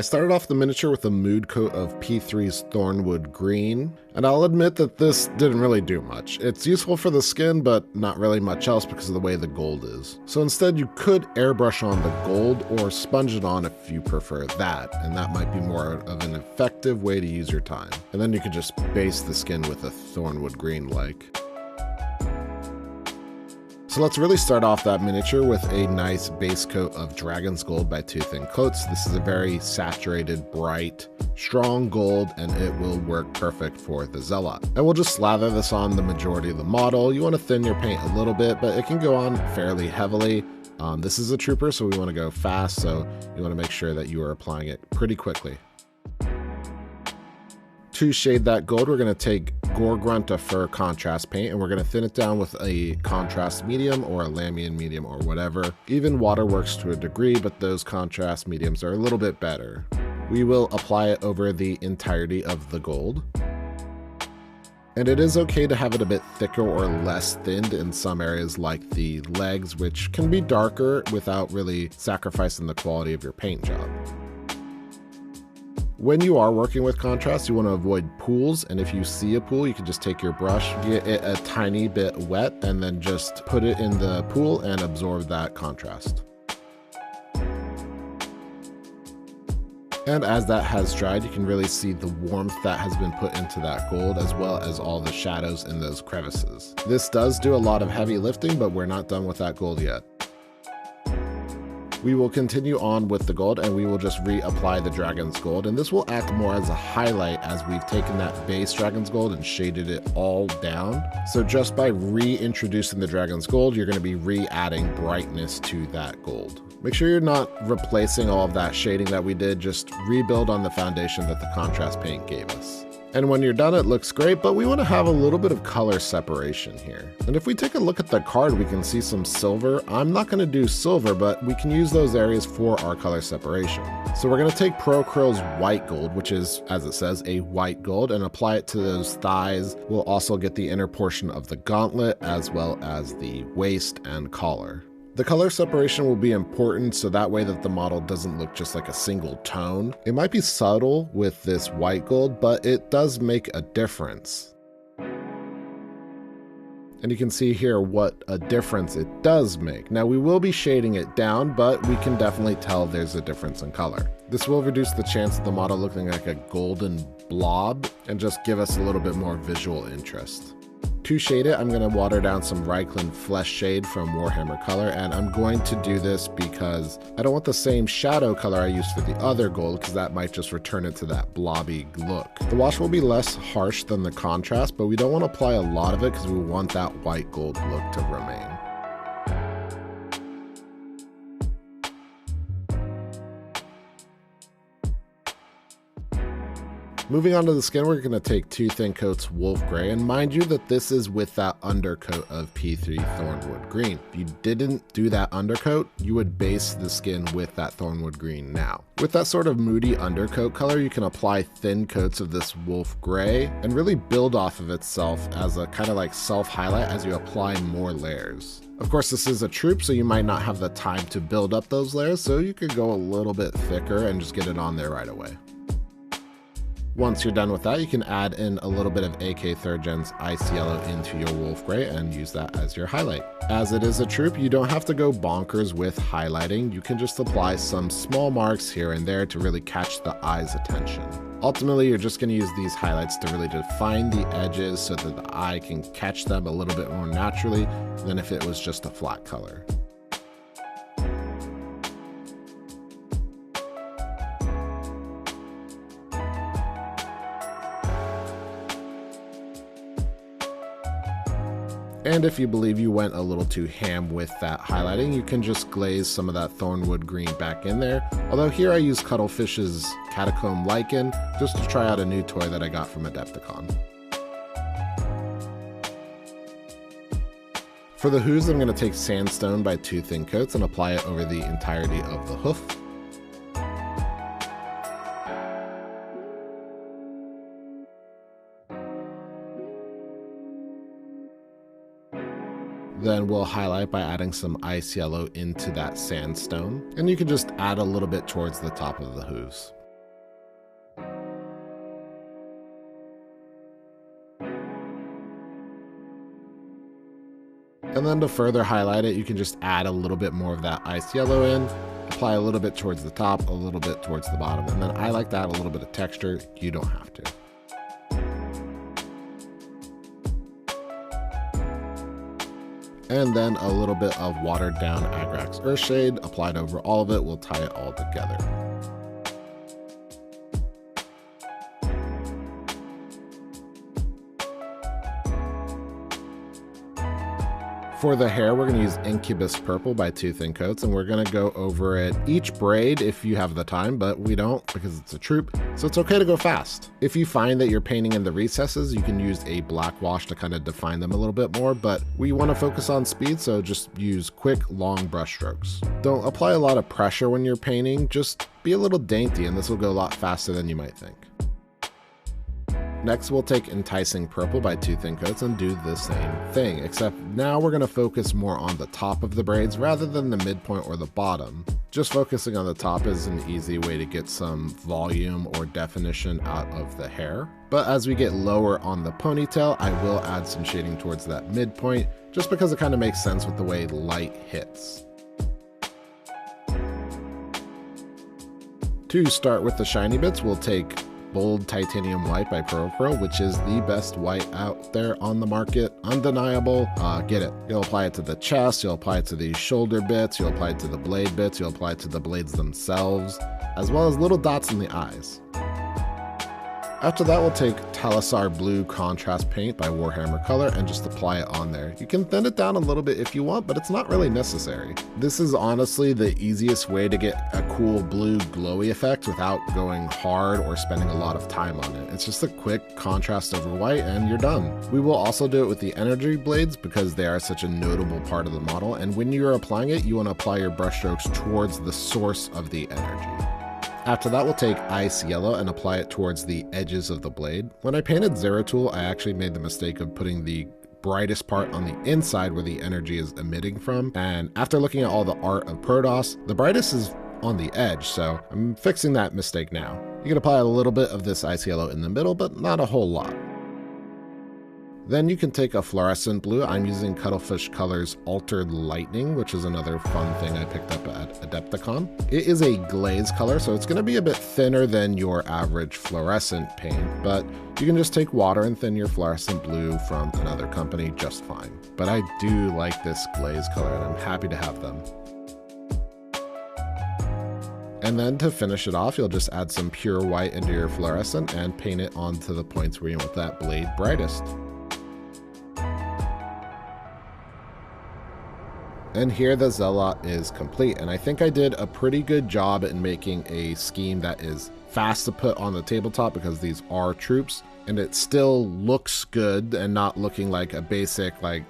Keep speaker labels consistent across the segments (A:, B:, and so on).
A: started off the miniature with a mood coat of P3's Thornwood Green, and I'll admit that this didn't really do much. It's useful for the skin, but not really much else because of the way the gold is. So instead you could airbrush on the gold or sponge it on if you prefer that, and that might be more of an effective way to use your time. And then you could just base the skin with a Thornwood Green like. So let's really start off that miniature with a nice base coat of Dragon's Gold by Two Thin Coats. This is a very saturated, bright, strong gold, and it will work perfect for the Zealot. And we'll just slather this on the majority of the model. You want to thin your paint a little bit, but it can go on fairly heavily. This is a trooper, so we want to go fast, so you want to make sure that you are applying it pretty quickly. To shade that gold, we're going to take Gore-Grunta Fur contrast paint, and we're going to thin it down with a contrast medium or a Lamian medium or whatever. Even water works to a degree, but those contrast mediums are a little bit better. We will apply it over the entirety of the gold. And it is okay to have it a bit thicker or less thinned in some areas like the legs, which can be darker without really sacrificing the quality of your paint job. When you are working with contrast, you want to avoid pools, and if you see a pool, you can just take your brush, get it a tiny bit wet, and then just put it in the pool and absorb that contrast. And as that has dried, you can really see the warmth that has been put into that gold, as well as all the shadows in those crevices. This does do a lot of heavy lifting, but we're not done with that gold yet. We will continue on with the gold, and we will just reapply the Dragon's Gold, and this will act more as a highlight as we've taken that base Dragon's Gold and shaded it all down. So just by reintroducing the Dragon's Gold, you're going to be re-adding brightness to that gold. Make sure you're not replacing all of that shading that we did, just rebuild on the foundation that the contrast paint gave us. And when you're done, it looks great, but we want to have a little bit of color separation here. And if we take a look at the card, we can see some silver. I'm not going to do silver, but we can use those areas for our color separation. So we're going to take ProKrill's white gold, which is, as it says, a white gold, and apply it to those thighs. We'll also get the inner portion of the gauntlet, as well as the waist and collar. The color separation will be important so that way that the model doesn't look just like a single tone. It might be subtle with this white gold, but it does make a difference. And you can see here what a difference it does make. Now we will be shading it down, but we can definitely tell there's a difference in color. This will reduce the chance of the model looking like a golden blob and just give us a little bit more visual interest. To shade it, I'm going to water down some Reichland Flesh Shade from Warhammer Color, and I'm going to do this because I don't want the same shadow color I used for the other gold, because that might just return it to that blobby look. The wash will be less harsh than the contrast, but we don't want to apply a lot of it because we want that white gold look to remain. Moving on to the skin, we're going to take Two Thin Coats Wolf Gray, and mind you that this is with that undercoat of P3 Thornwood Green. If you didn't do that undercoat, you would base the skin with that Thornwood Green now. With that sort of moody undercoat color, you can apply thin coats of this Wolf Gray and really build off of itself as a kind of like self-highlight as you apply more layers. Of course, this is a troop, so you might not have the time to build up those layers, so you could go a little bit thicker and just get it on there right away. Once you're done with that, you can add in a little bit of AK 3rd Gen's Ice Yellow into your Wolf Gray and use that as your highlight. As it is a troop, you don't have to go bonkers with highlighting. You can just apply some small marks here and there to really catch the eye's attention. Ultimately, you're just going to use these highlights to really define the edges so that the eye can catch them a little bit more naturally than if it was just a flat color. And if you believe you went a little too ham with that highlighting, you can just glaze some of that Thornwood Green back in there. Although here I use Cuttlefish's Catacomb Lichen just to try out a new toy that I got from Adepticon. For the hooves, I'm going to take Sandstone by Two Thin Coats and apply it over the entirety of the hoof. Then we'll highlight by adding some ice yellow into that sandstone, and you can just add a little bit towards the top of the hooves. And then to further highlight it, you can just add a little bit more of that ice yellow in, apply a little bit towards the top, a little bit towards the bottom. And then I like to add a little bit of texture. You don't have to. And then a little bit of watered down Agrax Earthshade applied over all of it will tie it all together. For the hair, we're going to use Incubus Purple by Two Thin Coats, and we're going to go over it each braid if you have the time, but we don't because it's a troop, so it's okay to go fast. If you find that you're painting in the recesses, you can use a black wash to kind of define them a little bit more, but we want to focus on speed, so just use quick, long brush strokes. Don't apply a lot of pressure when you're painting, just be a little dainty, and this will go a lot faster than you might think. Next, we'll take Enticing Purple by Two Thin Coats and do the same thing, except now we're going to focus more on the top of the braids rather than the midpoint or the bottom. Just focusing on the top is an easy way to get some volume or definition out of the hair. But as we get lower on the ponytail, I will add some shading towards that midpoint, just because it kind of makes sense with the way light hits. To start with the shiny bits, we'll take Bold Titanium White by Pro, which is the best white out there on the market. Undeniable. Get it. You'll apply it to the chest, you'll apply it to these shoulder bits, you'll apply it to the blade bits, you'll apply it to the blades themselves, as well as little dots in the eyes. After that, we'll take Talisar Blue Contrast Paint by Warhammer Color and just apply it on there. You can thin it down a little bit if you want, but it's not really necessary. This is honestly the easiest way to get a cool blue glowy effect without going hard or spending a lot of time on it. It's just a quick contrast over white and you're done. We will also do it with the energy blades because they are such a notable part of the model, and when you're applying it, you want to apply your brush strokes towards the source of the energy. After that, we'll take Ice Yellow and apply it towards the edges of the blade. When I painted Zeratul, I actually made the mistake of putting the brightest part on the inside where the energy is emitting from, and after looking at all the art of Protoss, the brightest is on the edge, so I'm fixing that mistake now. You can apply a little bit of this Ice Yellow in the middle, but not a whole lot. Then you can take a fluorescent blue. I'm using Cuttlefish Colors Altered Lightning, which is another fun thing I picked up at Adepticon. It is a glaze color, so it's going to be a bit thinner than your average fluorescent paint, but you can just take water and thin your fluorescent blue from another company just fine. But I do like this glaze color, and I'm happy to have them. And then to finish it off, you'll just add some pure white into your fluorescent and paint it onto the points where you want that blade brightest. And here the Zealot is complete, and I think I did a pretty good job in making a scheme that is fast to put on the tabletop because these are troops, and it still looks good and not looking like a basic like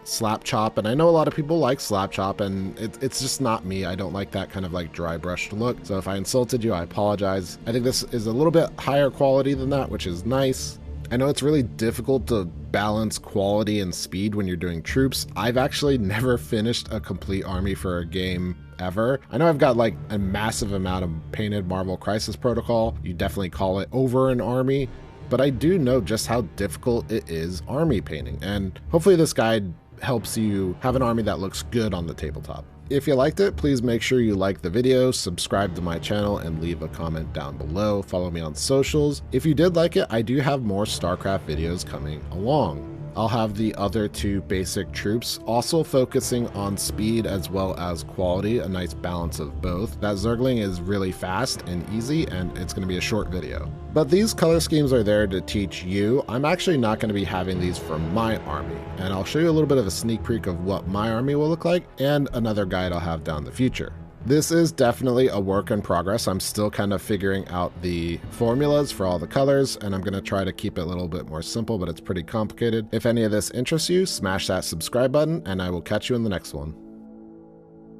A: slap chop. And I know a lot of people like slap chop, and it's just not me. I don't like that kind of like dry brushed look, so if I insulted you, I apologize. I think this is a little bit higher quality than that, which is nice. I know it's really difficult to balance quality and speed when you're doing troops. I've actually never finished a complete army for a game ever. I know I've got like a massive amount of painted Marvel Crisis Protocol. You definitely call it over an army, but I do know just how difficult it is army painting, and hopefully this guide helps you have an army that looks good on the tabletop. If you liked it, please make sure you like the video, subscribe to my channel, and leave a comment down below. Follow me on socials. If you did like it, I do have more StarCraft videos coming along. I'll have the other two basic troops, also focusing on speed as well as quality, a nice balance of both. That Zergling is really fast and easy, and it's going to be a short video. But these color schemes are there to teach you. I'm actually not going to be having these for my army, and I'll show you a little bit of a sneak peek of what my army will look like, and another guide I'll have down the future. This is definitely a work in progress. I'm still kind of figuring out the formulas for all the colors, and I'm going to try to keep it a little bit more simple, but it's pretty complicated. If any of this interests you, smash that subscribe button, and I will catch you in the next one.